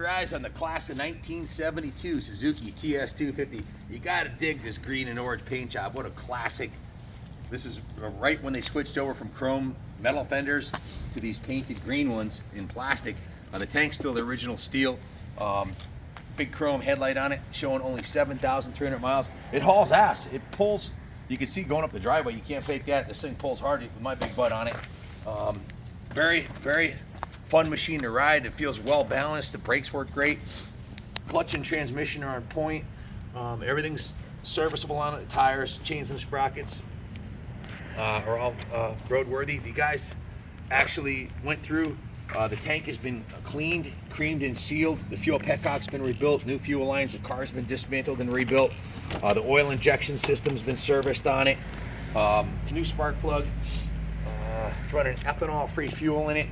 your eyes on the class of 1972 Suzuki Ts250. You gotta dig this green and orange paint job. What a classic. This is right when they switched over from chrome metal fenders to these painted green ones in plastic. The tank's still the original steel. Big chrome headlight on it, showing only 7,300 miles. It hauls ass. It pulls. You can see going up the driveway. You can't fake that. This thing pulls hard with my big butt on it. Very, very fun machine to ride. It feels well balanced. The brakes work great. Clutch and transmission are on point. Everything's serviceable on it. The tires, chains and sprockets are all roadworthy. If you guys actually went through, the tank has been cleaned, creamed, and sealed. The fuel petcock's been rebuilt. New fuel lines. The car's been dismantled and rebuilt. The oil injection system's been serviced on it. New spark plug. It's running ethanol-free fuel in it.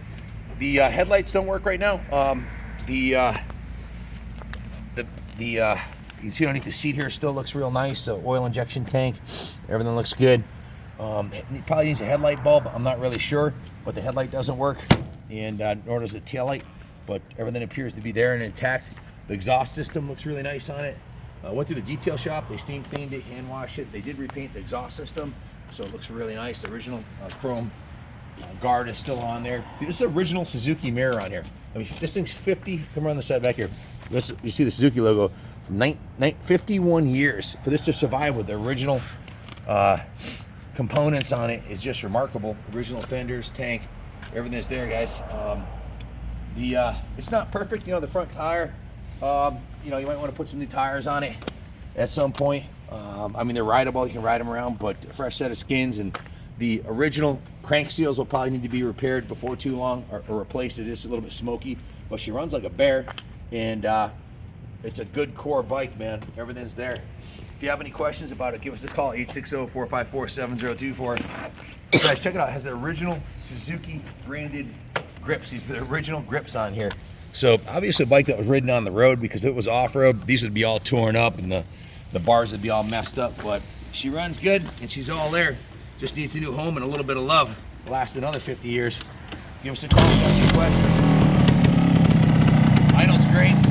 The headlights don't work right now. You can see underneath the seat here still looks real nice. The oil injection tank, everything looks good. It probably needs a headlight bulb. I'm not really sure, but the headlight doesn't work, and nor does the tail light. But everything appears to be there and intact. The exhaust system looks really nice on it. Went through the detail shop. They steam cleaned it, hand washed it. They did repaint the exhaust system, so it looks really nice. The original chrome guard is still on there. This is original Suzuki mirror on here. I mean, this thing's 50. Come around the side back here. This, you see the Suzuki logo from 51 years. For this to survive with the original components on it is just remarkable. Original fenders, tank, everything is there, guys. It's not perfect, you know. The front tire, you know, you might want to put some new tires on it at some point. I mean, they're rideable. You can ride them around, but a fresh set of skins, and the original crank seals will probably need to be repaired before too long, or replaced. It is a little bit smoky, but she runs like a bear, and it's a good core bike, man. Everything's there. If you have any questions about it, give us a call, 860-454-7024. Guys, check it out. It has the original Suzuki branded grips. These are the original grips on here. So obviously a bike that was ridden on the road, because if it was off-road, these would be all torn up and the bars would be all messed up, but she runs good and she's all there. Just needs a new home and a little bit of love. Last another 50 years. Give us a call if you have any questions. Idle's great.